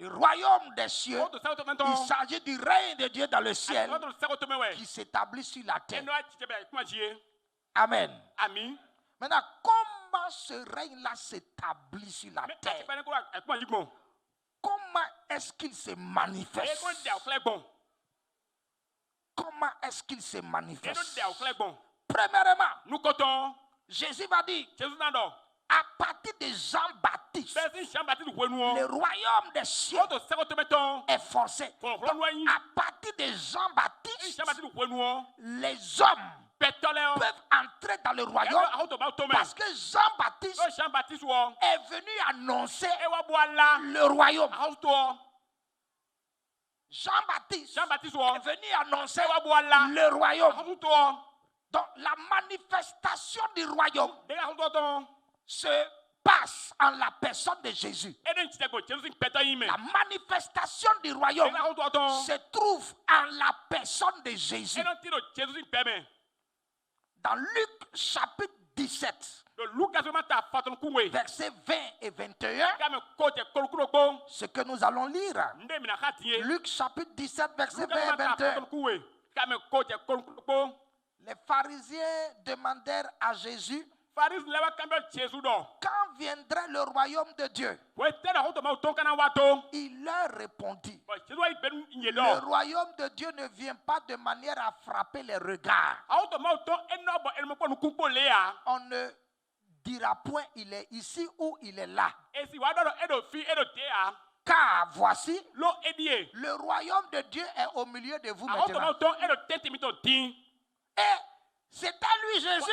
Le royaume des cieux, il s'agit du règne de Dieu dans le ciel qui s'établit sur la terre. Amen. Maintenant, comment ce règne-là s'établit sur la terre? Comment est-ce qu'il se manifeste? Comment est-ce qu'il se manifeste? Premièrement, Jésus va dire, à partir de Jean-Baptiste, le royaume des cieux est forcé. Donc, à partir de Jean-Baptiste, les hommes peuvent entrer dans le royaume parce que Jean-Baptiste est venu annoncer le royaume. Jean-Baptiste est venu annoncer le royaume. Donc la manifestation du royaume se passe en la personne de Jésus. La manifestation du royaume se trouve en la personne de Jésus. Dans Luc chapitre 17, versets 20 et 21, ce que nous allons lire. Luc chapitre 17, versets 20 et 21. Les pharisiens demandèrent à Jésus, quand viendrait le royaume de Dieu? Il leur répondit, le royaume de Dieu ne vient pas de manière à frapper les regards. On ne dira point il est ici ou il est là. Car voici, le royaume de Dieu est au milieu de vous maintenant. Et c'est à lui Jésus.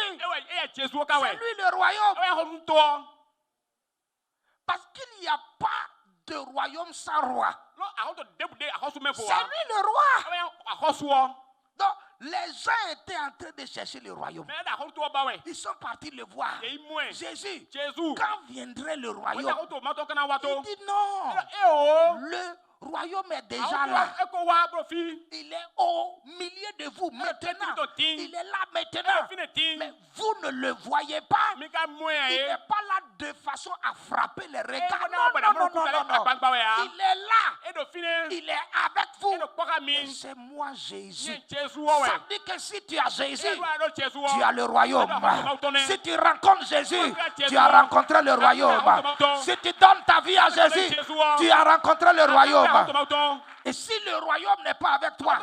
C'est lui le royaume. Parce qu'il n'y a pas de royaume sans roi. C'est lui le roi. Donc les gens étaient en train de chercher le royaume. Ils sont partis le voir. Jésus, quand viendrait le royaume? Il dit non. Le royaume est déjà là. Il est au milieu de vous maintenant. Il est là maintenant. Mais vous ne le voyez pas. Il n'est pas là de façon à frapper les regards. Non. Il est là. Il est avec vous. Et c'est moi Jésus. Ça veut dire que si tu as Jésus, tu as le royaume. Si tu rencontres Jésus, tu as rencontré le royaume. Si tu donnes ta vie à Jésus, tu as rencontré le royaume. Et si le royaume n'est pas avec toi,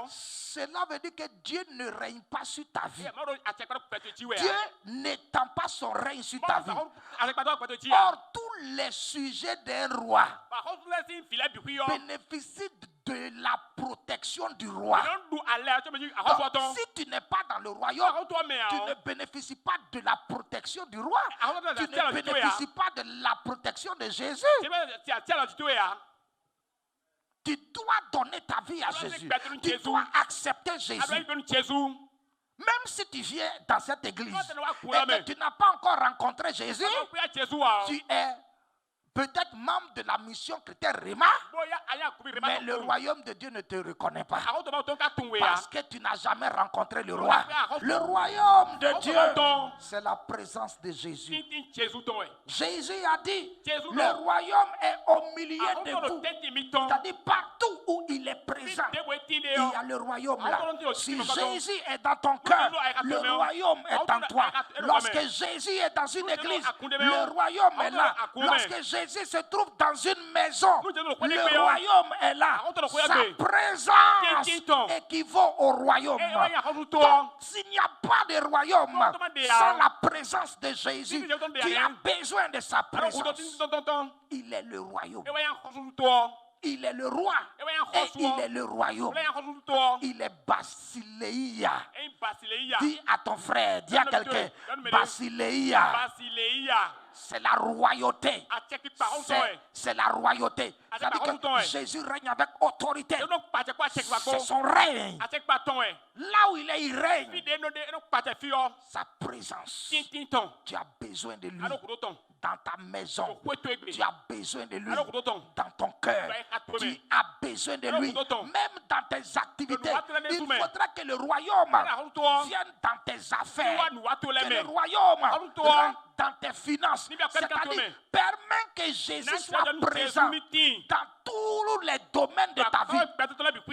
cela veut dire que Dieu ne règne pas sur ta vie. Dieu n'étend pas son règne sur ta vie. Or, tous les sujets d'un roi bénéficient de la protection du roi. Donc, si tu n'es pas dans le royaume, tu ne bénéficies pas de la protection du roi. Tu ne bénéficies pas de la protection de Jésus. Tu dois donner ta vie à Jésus. Tu dois accepter Jésus. Même si tu viens dans cette église et que tu n'as pas encore rencontré Jésus, tu es peut-être membre de la mission chrétienne Réma, mais le royaume de Dieu ne te reconnaît pas. Parce que tu n'as jamais rencontré le roi. Le royaume de Dieu, c'est la présence de Jésus. Jésus a dit, le royaume est au milieu de vous. C'est-à-dire partout où il est présent, il y a le royaume là. Si Jésus est dans ton cœur, le royaume est en toi. Lorsque Jésus est dans une église, le royaume est là. Lorsque Jésus se trouve dans une maison, le royaume est là. Sa présence équivaut au royaume. Donc, s'il n'y a pas de royaume sans la présence de Jésus, tu as besoin de sa présence. Il est le royaume. Il est le roi et il est le royaume. Il est Basileia. Dis à ton frère, dis à quelqu'un, Basileia. C'est la royauté. C'est la royauté. C'est-à-dire que Jésus règne avec autorité. C'est son règne. Là où il est, il règne. Sa présence. Tu as besoin de lui. Dans ta maison, tu as besoin de lui. Dans ton cœur, tu as besoin besoin de lui. Même dans tes activités, il faudra que le royaume vienne dans tes affaires. Que le royaume rentre dans tes finances. C'est-à-dire, permets que Jésus soit présent dans tous les domaines de ta vie,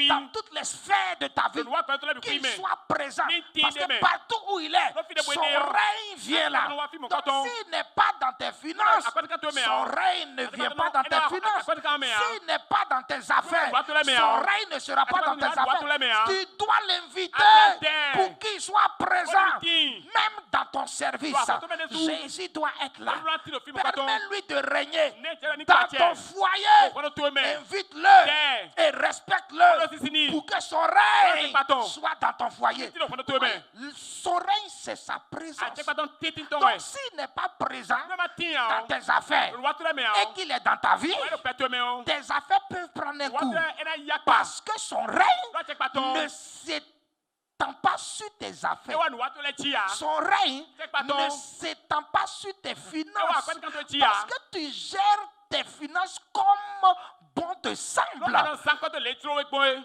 dans toutes les sphères de ta vie, qu'il soit présent. Parce que partout où il est, son règne vient là. Donc s'il n'est pas dans tes finances, son règne ne vient pas dans tes finances. S'il n'est pas dans tes affaires, son règne ne sera pas dans tes affaires. Tu dois l'inviter pour qu'il soit présent. Même dans ton service, Jésus doit être là. Permets-lui de régner dans ton foyer. Invite-le et respecte-le pour que son règne soit dans ton foyer. Son règne, c'est sa présence. Donc s'il n'est pas présent dans tes affaires et qu'il est dans ta vie, tes affaires peuvent prendre un coup. Parce que son règne ne s'étend pas sur tes affaires. Son règne ne s'étend pas sur tes finances. Parce que tu gères tes finances comme bon te semble.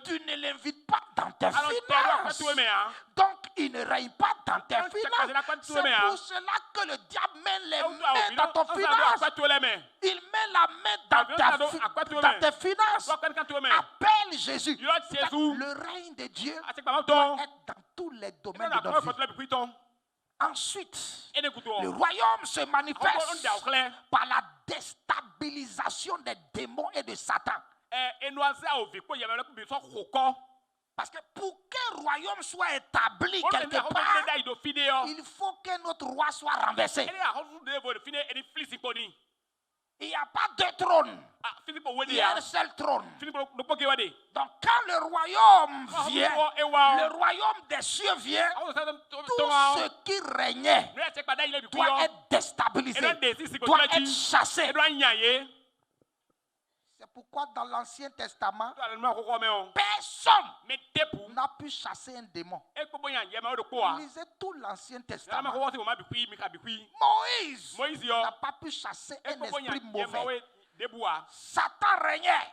Tu ne l'invites pas dans tes finances. Donc il ne règne pas dans tes finances. C'est pour cela que le diable met les mains dans ton finance. Il met la main dans tes finances. Appelle Jésus. Le règne de Dieu doit être dans tous les domaines de notre vie. Ensuite, le royaume se manifeste par la déstabilisation des démons et de Satan. Parce que pour qu'un royaume soit établi quelque part, il faut que notre roi soit renversé. Il n'y a pas deux trônes. Il y a un seul trône. Donc quand le royaume vient, le royaume des cieux vient, tout ce qui régnait doit être déstabilisé, doit être chassé. C'est pourquoi dans l'Ancien Testament, personne n'a pu chasser un démon. Lisez tout l'Ancien Testament. Moïse n'a pas pu chasser un esprit mauvais. Satan régnait.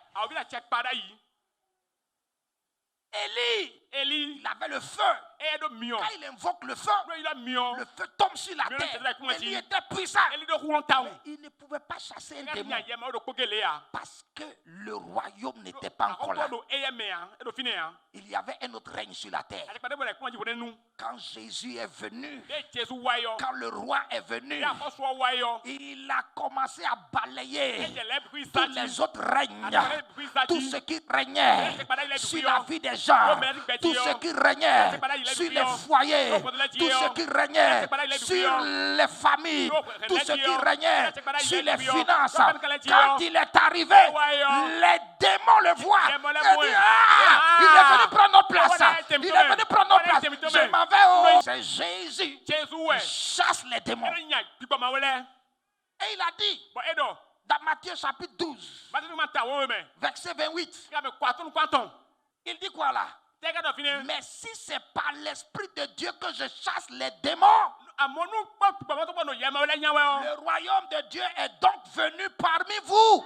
Élie, il avait le feu. Quand il invoque le feu tombe sur la terre. Élie était puissant. Mais il ne pouvait pas chasser un démon. Parce que le royaume n'était pas encore là. Il y avait un autre règne sur la terre. Quand Jésus est venu, quand le roi est venu, il a commencé à balayer tous les autres règnes, tout ce qui régnait sur la vie des gens, tout ce qui régnait sur les foyers, tout ce qui régnait sur les familles, tout ce qui régnait sur les finances. Quand il est arrivé, les démons le voient et disent: ah, il est venu prendre notre place. Il est venu prendre notre place. Je m'en vais. C'est Jésus qui chasse les démons. Et il a dit dans Matthieu chapitre 12, verset 28, il dit quoi là? Mais si c'est par l'Esprit de Dieu que je chasse les démons, le royaume de Dieu est donc venu parmi vous.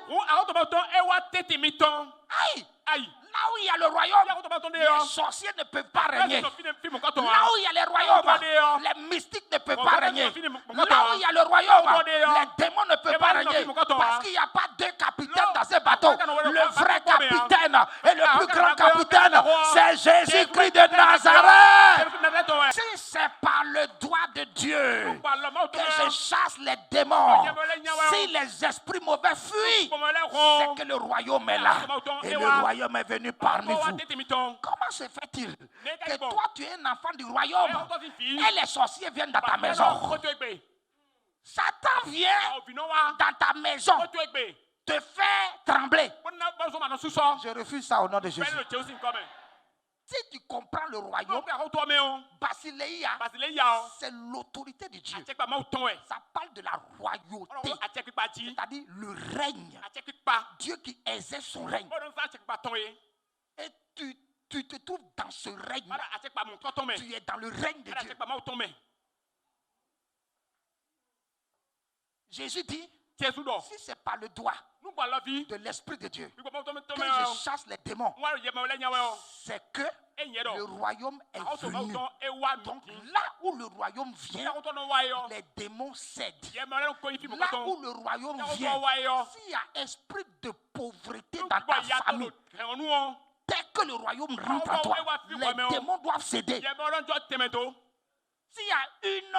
Aïe! Là où il y a le royaume, les sorciers ne peuvent pas régner. Là où il y a les royaumes, les mystiques ne peuvent pas régner. Là où il y a le royaume, les démons ne peuvent pas régner. Parce qu'il n'y a pas deux capitaines dans ce bateau. Le vrai capitaine et le plus grand capitaine, c'est Jésus-Christ de Nazareth. Si c'est par le doigt de Dieu que je chasse les démons, si les esprits mauvais fuient, c'est que le royaume est là. Et le royaume est venu parmi vous. Comment se fait-il que toi tu es un enfant du royaume et les sorciers viennent dans ta maison? Satan vient dans ta maison te faire trembler. Je refuse ça au nom de Jésus. Si tu comprends le royaume, Basileia, c'est l'autorité de Dieu. Ça parle de la royauté, c'est-à-dire le règne. Dieu qui exerce son règne. Et tu te trouves dans ce règne. Tu es dans le règne de Dieu. Jésus dit, si c'est par le doigt de l'Esprit de Dieu, que je chasse les démons, c'est que le royaume est venu. Donc là où le royaume vient, les démons cèdent. Là où le royaume vient, s'il y a esprit de pauvreté dans ta famille, dès que le royaume rentre en toi, les démons doivent céder. S'il y a une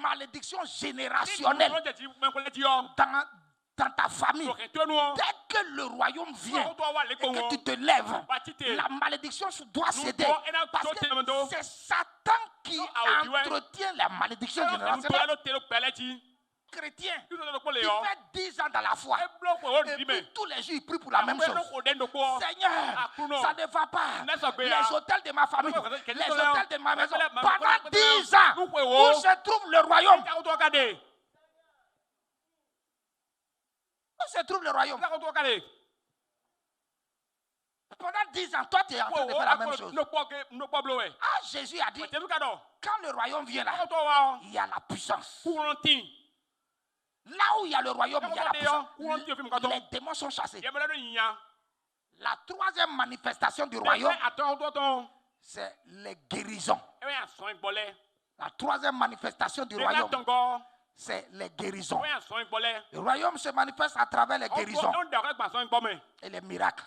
malédiction générationnelle dans ta famille, dès que le royaume vient et que tu te lèves, la malédiction doit céder. Parce que c'est Satan qui entretient la malédiction générationnelle. Chrétien qui fait 10 ans dans la foi et puis tous les jours il prie pour la même chose. Seigneur, ça ne va pas. Les hôtels de ma famille, les hôtels de ma maison, pendant 10 ans, où se trouve le royaume? Où se trouve le royaume? Pendant 10 ans, toi tu es en train de faire la même chose. Ah, Jésus a dit, quand le royaume vient là, il y a la puissance. Là où il y a le royaume, il y a la puissance. Les démons sont chassés. La troisième manifestation du royaume, c'est les guérisons. La troisième manifestation du royaume, c'est les guérisons. Le royaume se manifeste à travers les guérisons et les miracles.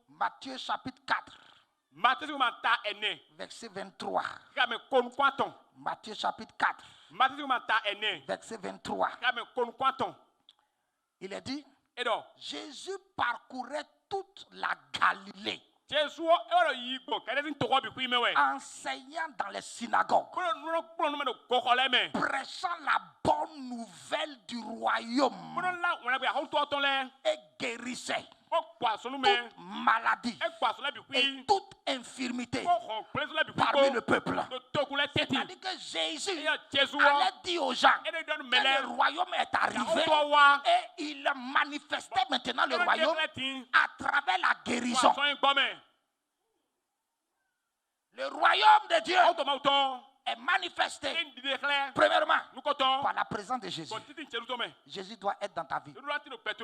Matthieu chapitre 4. Verset 23. Matthieu chapitre 4. Verset 23. Il est dit, Jésus parcourait toute la Galilée, enseignant dans les synagogues, prêchant la bonne nouvelle du royaume et guérissait toute maladie et toute infirmité parmi le peuple. C'est-à-dire que Jésus allait dire aux gens que le royaume est arrivé et il manifestait maintenant le royaume à travers la guérison. Le royaume de Dieu est manifesté premièrement par la présence de Jésus. Jésus doit être dans ta vie.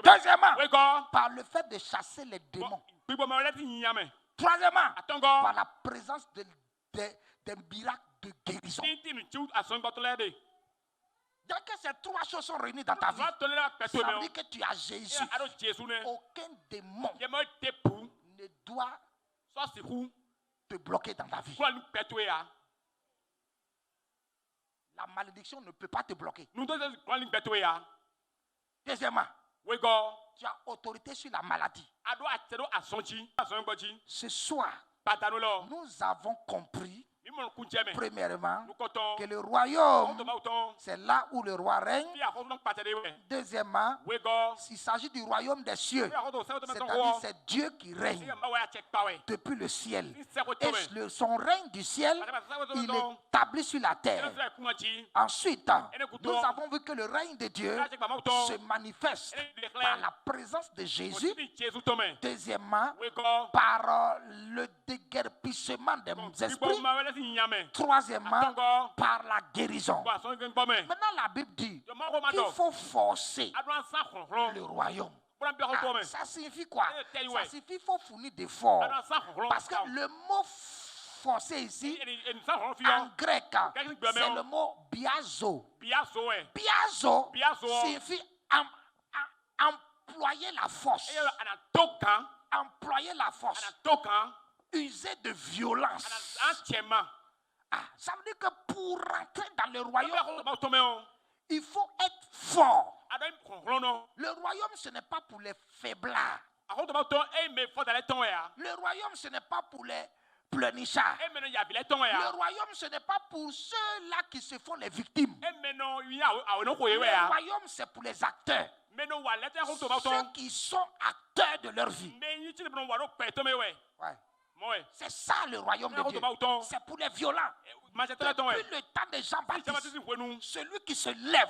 Deuxièmement, par le fait de chasser les démons. Troisièmement, par la présence des miracles de guérison. Dès que ces trois choses sont réunies dans ta vie, ça veut dire que tu as Jésus. Aucun démon ne doit te bloquer dans ta vie. La malédiction ne peut pas te bloquer. Deuxièmement, tu as autorité sur la maladie. Ce soir, nous avons compris, premièrement, que le royaume, c'est là où le roi règne. Deuxièmement, s'il s'agit du royaume des cieux, c'est-à-dire c'est Dieu qui règne depuis le ciel. Et son règne du ciel, il est établi sur la terre. Ensuite, nous avons vu que le règne de Dieu se manifeste par la présence de Jésus. Deuxièmement, par le déguerpissement des esprits. Troisièmement, par la guérison. Maintenant, la Bible dit qu'il faut forcer le royaume. Ça signifie quoi? Ça signifie qu'il faut fournir d'efforts. Parce que le mot forcer ici, en grec, c'est le mot biazo. Biazo signifie employer la force. Employer la force. User de violence. Ça veut dire que pour rentrer dans le royaume, il faut être fort. Le royaume, ce n'est pas pour les faiblards. Le royaume, ce n'est pas pour les pleurnichards. Le royaume, ce n'est pas pour ceux-là qui se font les victimes. Le royaume, c'est pour les acteurs. Ceux qui sont acteurs de leur vie. Ouais. C'est ça le royaume de Dieu. C'est pour les violents. Depuis le temps de Jean-Baptiste, celui qui se lève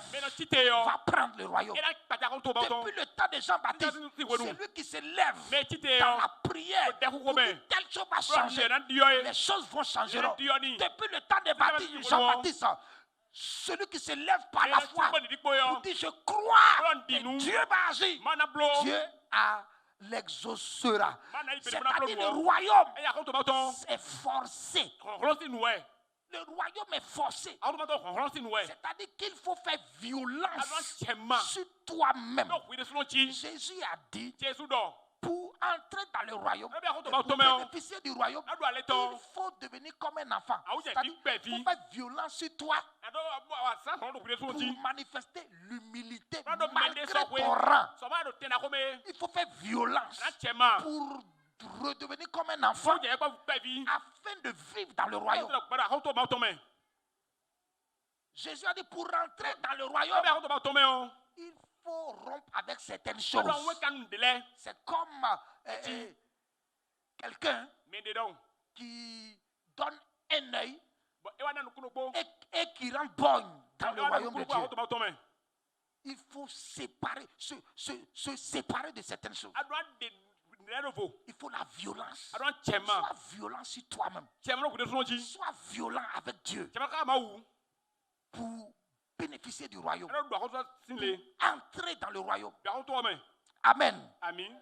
va prendre le royaume. Depuis le temps de Jean-Baptiste, celui qui se lève dans la prière pour que telle chose va changer, les choses vont changer. Depuis le temps de Jean-Baptiste, celui qui se lève par la foi pour dire je crois que Dieu va agir, Dieu l'exaucera. C'est-à-dire le royaume est forcé. Le royaume est forcé. C'est-à-dire qu'il faut faire violence sur toi-même. Jésus a dit, pour entrer dans le royaume, pour bénéficier du royaume, il faut devenir comme un enfant. C'est-à-dire qu'il faut faire violence sur toi pour manifester l'humilité malgré ton rang. Il faut faire violence pour redevenir comme un enfant afin de vivre dans le royaume. Jésus a dit pour rentrer dans le royaume, il faut rompre avec certaines choses. C'est comme quelqu'un qui donne un œil et qui rend borgne dans le royaume de Dieu. Il faut séparer, se séparer de certaines choses. Il faut la violence. Sois violent sur toi-même. Sois violent avec Dieu pour bénéficier du royaume. Pour entrer dans le royaume. Amen.